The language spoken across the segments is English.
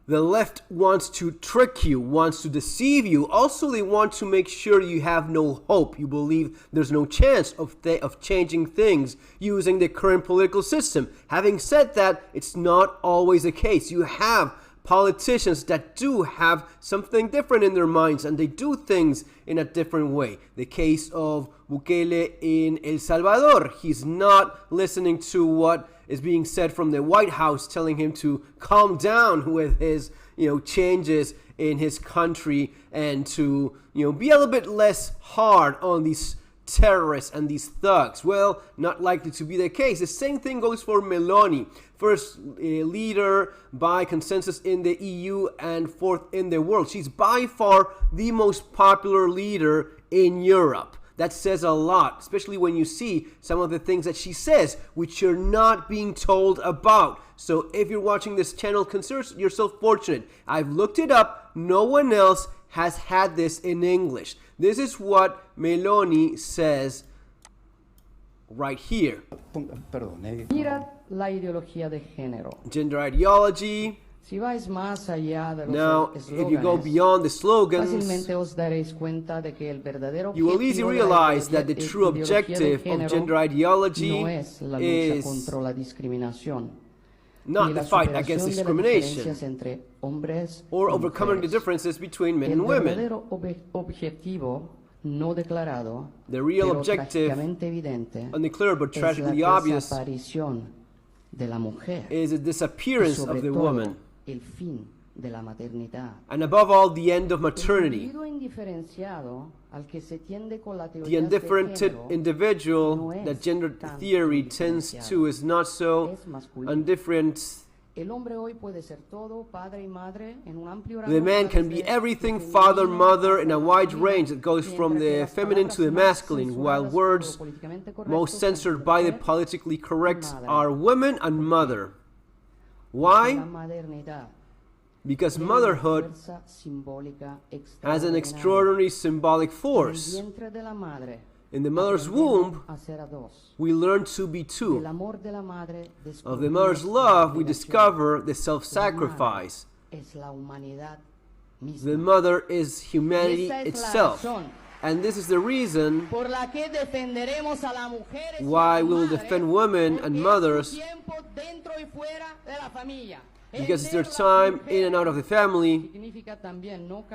The left wants to trick you, wants to deceive you. Also, they want to make sure you have no hope. You believe there's no chance of changing things using the current political system. Having said that, it's not always the case. You have politicians that do have something different in their minds, and they do things in a different way. The case of Bukele in El Salvador. He's not listening to what is being said from the White House, telling him to calm down with his, changes in his country, and to, be a little bit less hard on these terrorists and these thugs. Well, not likely to be the case. The same thing goes for Meloni, first leader by consensus in the EU and fourth in the world. She's by far the most popular leader in Europe. That says a lot, especially when you see some of the things that she says, which you're not being told about. So if you're watching this channel, consider yourself fortunate. I've looked it up. No one else has had this in English. This is what Meloni says right here. Mira la ideología de género. Gender ideology. Now, if you go beyond the slogans, you will easily realize that the true objective of gender ideology is not the fight against discrimination or overcoming the differences between men and women. The real objective, undeclared but tragically obvious, is the disappearance of the woman. And above all, the end of maternity. The indifferent individual that gender theory tends to is not so indifferent. The man can be everything, father, mother, in a wide range that goes from the feminine to the masculine, while words most censored by the politically correct are women and mother. Why? Because motherhood has an extraordinary symbolic force. In the mother's womb, we learn to be two. Of the mother's love, we discover the self-sacrifice. The mother is humanity itself. And this is the reason why we will defend women and mothers, because it's their time in and out of the family.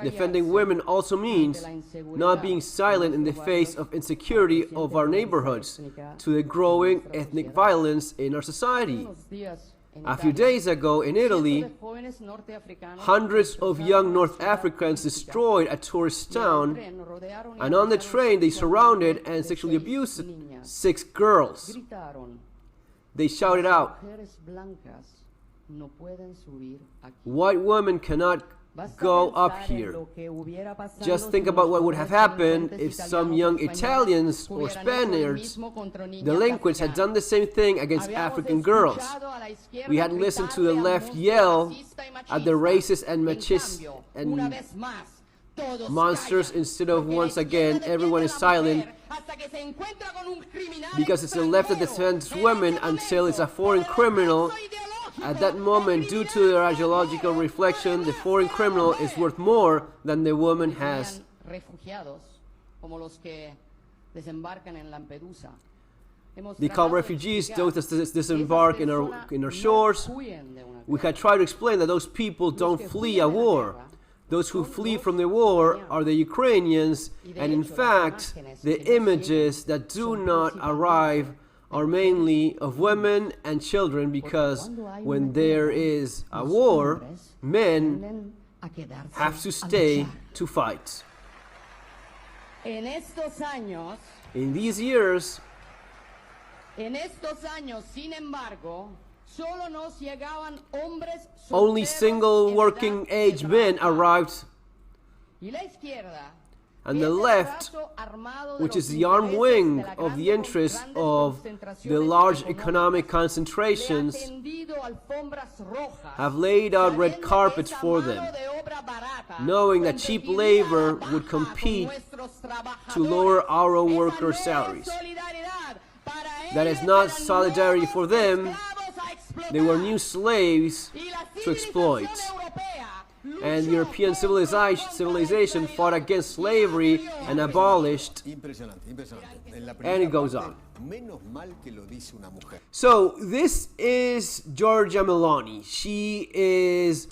Defending women also means not being silent in the face of insecurity of our neighborhoods, to the growing ethnic violence in our society. A few days ago in Italy, hundreds of young North Africans destroyed a tourist town, and on the train they surrounded and sexually abused 6 girls. They shouted out, "White women cannot go up here." Just think about what would have happened if some young Italians or Spaniards, delinquents, had done the same thing against African girls. We had listened to the left yell at the racist and machist and monsters, instead of once again everyone is silent, because it's the left that defends women until it's a foreign criminal. At that moment, due to their ideological reflection, the foreign criminal is worth more than the woman has. They call refugees those that disembark in our shores. We had tried to explain that those people don't flee a war. Those who flee from the war are the Ukrainians, and in fact, the images that do not arrive are mainly of women and children, because when there is a war, men have to stay to fight. In these years, only single working age men arrived, and the left, which is the armed wing of the interests of the large economic concentrations, have laid out red carpets for them, knowing that cheap labor would compete to lower our own workers' salaries. That is not solidarity for them. They were new slaves to exploit. and European civilization fought against slavery and abolished, and it goes on. So this is Giorgia Meloni. She is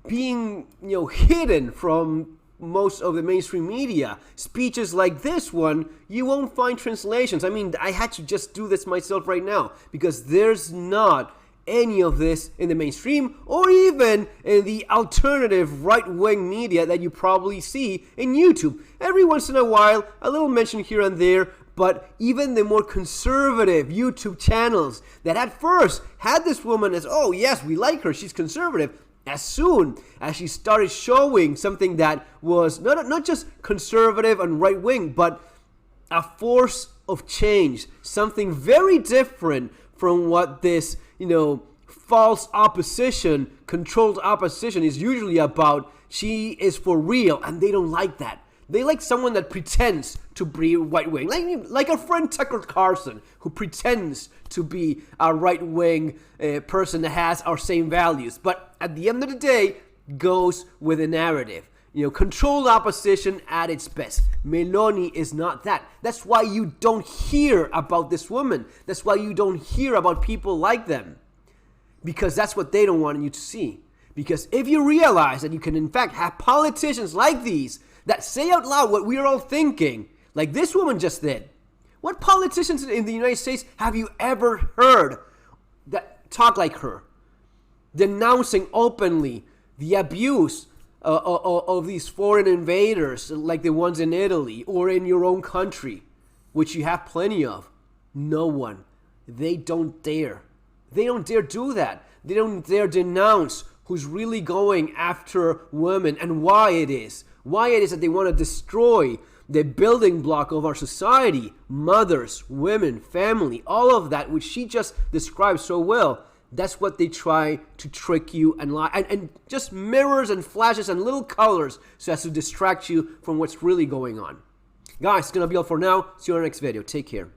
being, hidden from most of the mainstream media. Speeches like this one, you won't find translations. I mean, I had to just do this myself right now because there's not any of this in the mainstream or even in the alternative right-wing media that you probably see in YouTube. Every once in a while, a little mention here and there, but even the more conservative YouTube channels that at first had this woman as, oh yes, we like her, she's conservative, as soon as she started showing something that was not just conservative and right-wing, but a force of change, something very different from what this, false opposition, controlled opposition is usually about. She is for real, and they don't like that. They like someone that pretends to be right-wing, like our friend Tucker Carlson, who pretends to be a right-wing person that has our same values, but at the end of the day, goes with a narrative. Controlled opposition at its best. Meloni is not that. That's why you don't hear about this woman. That's why you don't hear about people like them. Because that's what they don't want you to see. Because if you realize that you can in fact have politicians like these that say out loud what we're all thinking, like this woman just did. What politicians in the United States have you ever heard that talk like her? Denouncing openly the abuse of these foreign invaders like the ones in Italy or in your own country, which you have plenty of. No one. They don't dare. They don't dare do that. They don't dare denounce who's really going after women and why it is. Why it is that they want to destroy the building block of our society. Mothers, women, family, all of that, which she just described so well. That's what they try to trick you and lie. And just mirrors and flashes and little colors so as to distract you from what's really going on. Guys, it's going to be all for now. See you in the next video. Take care.